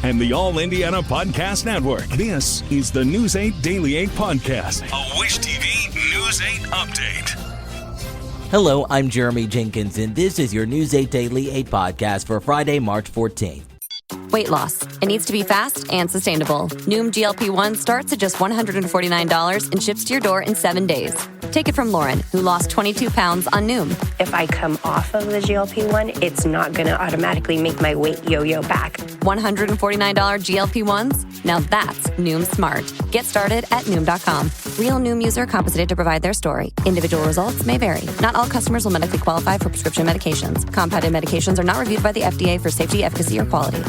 and the All Indiana Podcast Network. This is the News 8 Daily 8 Podcast, a Wish TV News 8 update. Hello, I'm Jeremy Jenkins, and this is your News 8 Daily 8 Podcast for Friday, March 14th. Weight loss. It needs to be fast and sustainable. Noom GLP-1 starts at just $149 and ships to your door in 7 days. Take it from Lauren, who lost 22 pounds on Noom. If I come off of the GLP-1, it's not going to automatically make my weight yo-yo back. $149 GLP-1s? Now that's Noom smart. Get started at Noom.com. Real Noom user compensated to provide their story. Individual results may vary. Not all customers will medically qualify for prescription medications. Compounded medications are not reviewed by the FDA for safety, efficacy, or quality.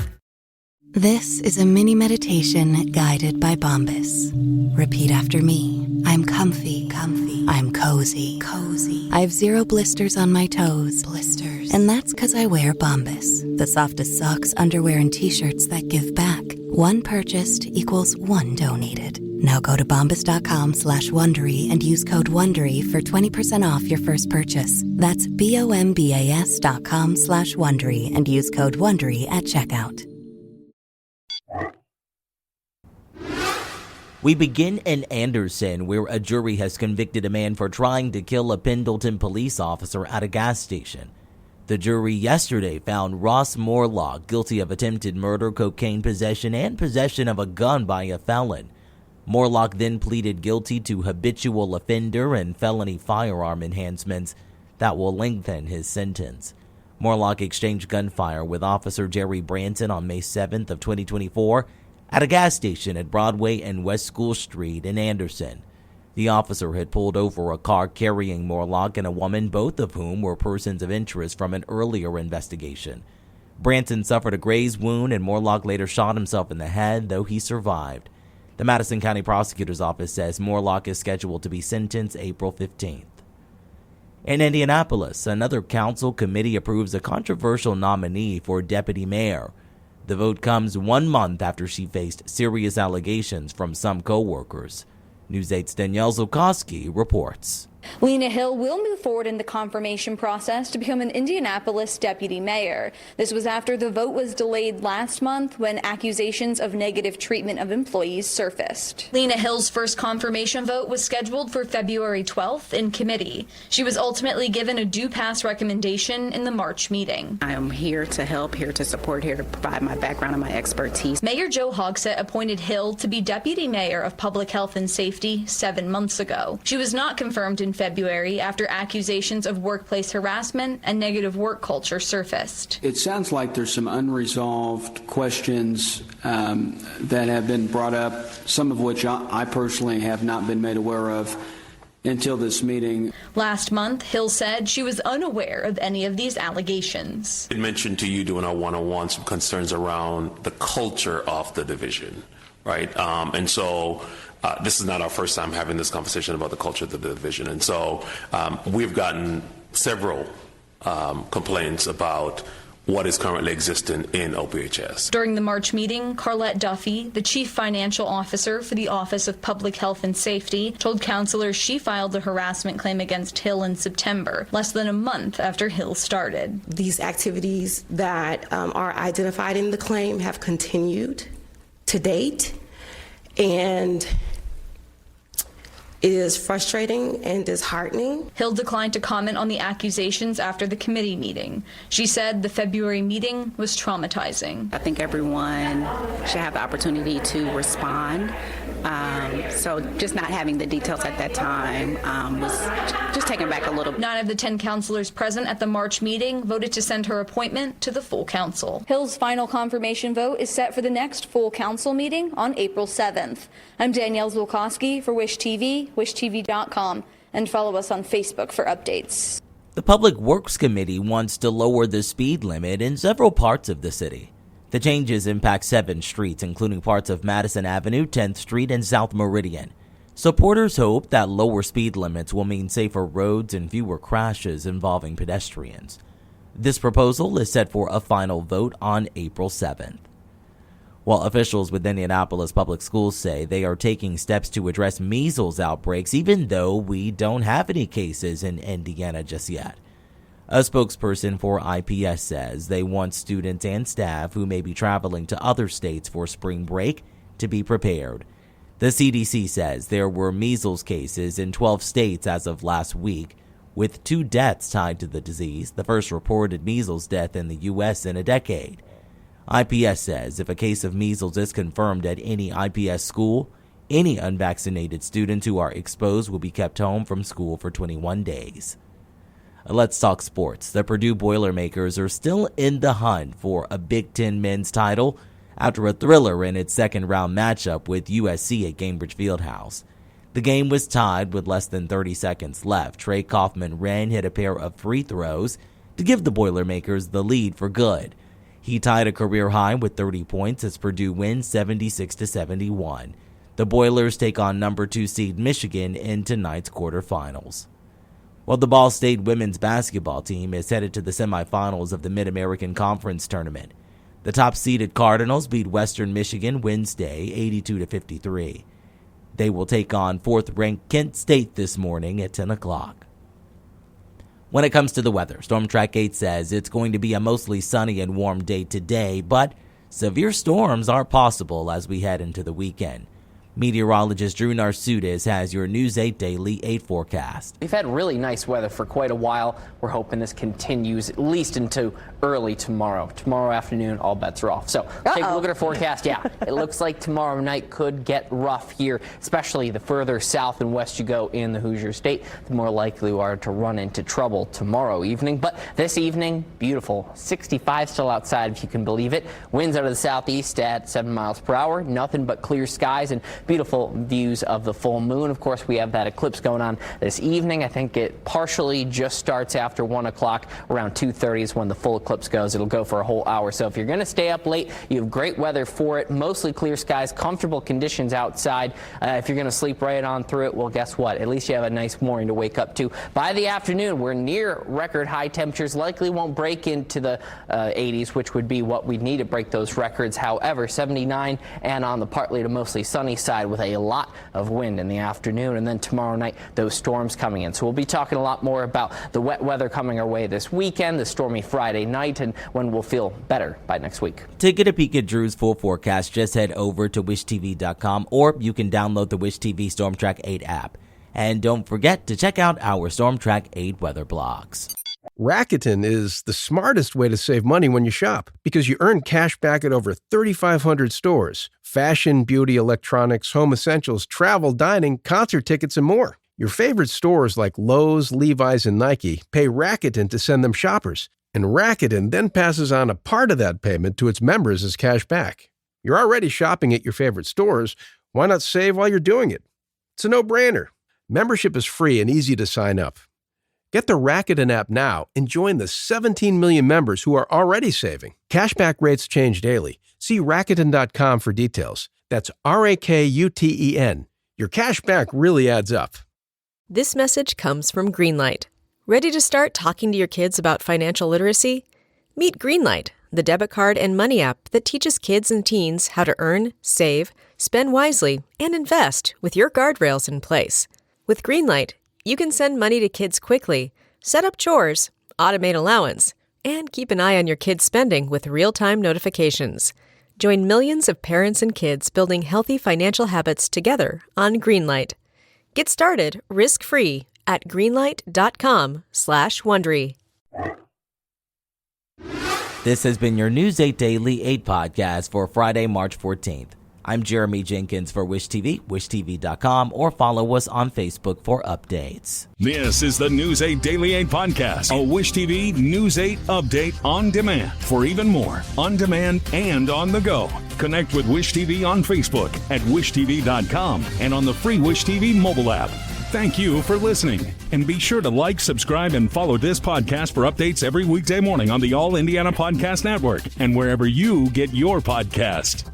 This is a mini meditation guided by Bombas. Repeat after me. I'm comfy. I'm cozy. I have 0 blisters on my toes. And that's because I wear Bombas, the softest socks, underwear, and t-shirts that give back. 1 purchased equals 1 donated. Now go to bombas.com/Wondery and use code WONDERY for 20% off your first purchase. That's BOMBAS.com/Wondery and use code WONDERY at checkout. We begin in Anderson, where a jury has convicted a man for trying to kill a Pendleton police officer at a gas station. The jury yesterday found Ross Morlock guilty of attempted murder, cocaine possession, and possession of a gun by a felon. Morlock then pleaded guilty to habitual offender and felony firearm enhancements that will lengthen his sentence. Morlock exchanged gunfire with Officer Jerry Branson on May 7th of 2024 at a gas station at Broadway and West School Street in Anderson. The officer had pulled over a car carrying Morlock and a woman, both of whom were persons of interest from an earlier investigation. Branson suffered a graze wound, and Morlock later shot himself in the head, though he survived. The Madison County Prosecutor's Office says Morlock is scheduled to be sentenced April 15th. In Indianapolis, another council committee approves a controversial nominee for deputy mayor. The vote comes 1 month after she faced serious allegations from some co-workers. News 8's Danielle Zukoski reports. Lena Hill will move forward in the confirmation process to become an Indianapolis deputy mayor. This was after the vote was delayed last month when accusations of negative treatment of employees surfaced. Lena Hill's first confirmation vote was scheduled for February 12th in committee. She was ultimately given a do-pass recommendation in the March meeting. I am here to help, here to support, here to provide my background and my expertise. Mayor Joe Hogsett appointed Hill to be deputy mayor of public health and safety 7 months ago. She was not confirmed in February after accusations of workplace harassment and negative work culture surfaced. It sounds like there's some unresolved questions that have been brought up, some of which I personally have not been made aware of until this meeting. Last month, Hill said she was unaware of any of these allegations. I mentioned to you during our one-on-one some concerns around the culture of the division, right? And so this is not our first time having this conversation about the culture of the division. And so we've gotten several complaints about what is currently existing in OPHS. During the March meeting, Carlette Duffy, the chief financial officer for the Office of Public Health and Safety, told counselors she filed a harassment claim against Hill in September, less than a month after Hill started. These activities that are identified in the claim have continued to date, and it is frustrating and disheartening. Hill declined to comment on the accusations after the committee meeting. She said the February meeting was traumatizing. I think everyone should have the opportunity to respond. So just not having the details at that time was just taken back a little. 9 of the 10 counselors present at the March meeting voted to send her appointment to the full council. Hill's final confirmation vote is set for the next full council meeting on April 7th. I'm Danielle Zukoski for Wish TV, wishtv.com, and follow us on Facebook for updates. The Public Works Committee wants to lower the speed limit in several parts of the city. The changes impact 7 streets, including parts of Madison Avenue, 10th Street, and South Meridian. Supporters hope that lower speed limits will mean safer roads and fewer crashes involving pedestrians. This proposal is set for a final vote on April 7th. While officials with Indianapolis Public Schools say they are taking steps to address measles outbreaks, even though we don't have any cases in Indiana just yet. A spokesperson for IPS says they want students and staff who may be traveling to other states for spring break to be prepared. The CDC says there were measles cases in 12 states as of last week, with 2 deaths tied to the disease, the first reported measles death in the U.S. in a decade. IPS says if a case of measles is confirmed at any IPS school, any unvaccinated students who are exposed will be kept home from school for 21 days. Let's talk sports. The Purdue Boilermakers are still in the hunt for a Big Ten men's title after a thriller in its second-round matchup with USC at Cambridge Fieldhouse. The game was tied with less than 30 seconds left. Trey Kaufman-Renn hit a pair of free throws to give the Boilermakers the lead for good. He tied a career high with 30 points as Purdue wins 76-71. The Boilers take on number 2 seed Michigan in tonight's quarterfinals. Well, the Ball State women's basketball team is headed to the semifinals of the Mid-American Conference Tournament. The top-seeded Cardinals beat Western Michigan Wednesday 82-53. They will take on 4th-ranked Kent State this morning at 10 o'clock. When it comes to the weather, Storm Track 8 says it's going to be a mostly sunny and warm day today, but severe storms are possible as we head into the weekend. Meteorologist Drew Narsutis has your News 8 Daily 8 forecast. We've had really nice weather for quite a while. We're hoping this continues at least into early tomorrow. Tomorrow afternoon, all bets are off. So take a look at our forecast. Yeah, it looks like tomorrow night could get rough here, especially the further south and west you go in the Hoosier State, the more likely you are to run into trouble tomorrow evening. But this evening, beautiful. 65 still outside, if you can believe it. Winds out of the southeast at 7 miles per hour. Nothing but clear skies and beautiful views of the full moon. Of course, we have that eclipse going on this evening. I think it partially just starts after 1 o'clock. Around 2:30 is when the full eclipse goes. It'll go for a whole hour. So if you're going to stay up late, you have great weather for it. Mostly clear skies, comfortable conditions outside. If you're going to sleep right on through it, well, guess what? At least you have a nice morning to wake up to. By the afternoon, we're near record high temperatures. Likely won't break into the 80s, which would be what we'd need to break those records. However, 79 and on the partly to mostly sunny side with a lot of wind in the afternoon, and then tomorrow night those storms coming in. So we'll be talking a lot more about the wet weather coming our way this weekend, the stormy Friday night, and when we'll feel better by next week. To get a peek at Drew's full forecast, just head over to wishtv.com, or you can download the Wish TV Storm Track 8 app. And don't forget to check out our Storm Track 8 weather blogs. Rakuten is the smartest way to save money when you shop because you earn cash back at over 3,500 stores. Fashion, beauty, electronics, home essentials, travel, dining, concert tickets, and more. Your favorite stores like Lowe's, Levi's, and Nike pay Rakuten to send them shoppers. And Rakuten then passes on a part of that payment to its members as cash back. You're already shopping at your favorite stores. Why not save while you're doing it? It's a no-brainer. Membership is free and easy to sign up. Get the Rakuten app now and join the 17 million members who are already saving. Cashback rates change daily. See Rakuten.com for details. That's Rakuten. Your cash back really adds up. This message comes from Greenlight. Ready to start talking to your kids about financial literacy? Meet Greenlight, the debit card and money app that teaches kids and teens how to earn, save, spend wisely, and invest with your guardrails in place. With Greenlight, you can send money to kids quickly, set up chores, automate allowance, and keep an eye on your kids' spending with real-time notifications. Join millions of parents and kids building healthy financial habits together on Greenlight. Get started risk-free at greenlight.com/Wondery. This has been your News 8 Daily 8 podcast for Friday, March 14th. I'm Jeremy Jenkins for Wish TV, wishtv.com, or follow us on Facebook for updates. This is the News 8 Daily 8 podcast, a Wish TV News 8 update on demand. For even more, on demand and on the go. Connect with Wish TV on Facebook at wishtv.com and on the free Wish TV mobile app. Thank you for listening, and be sure to like, subscribe, and follow this podcast for updates every weekday morning on the All Indiana Podcast Network and wherever you get your podcast.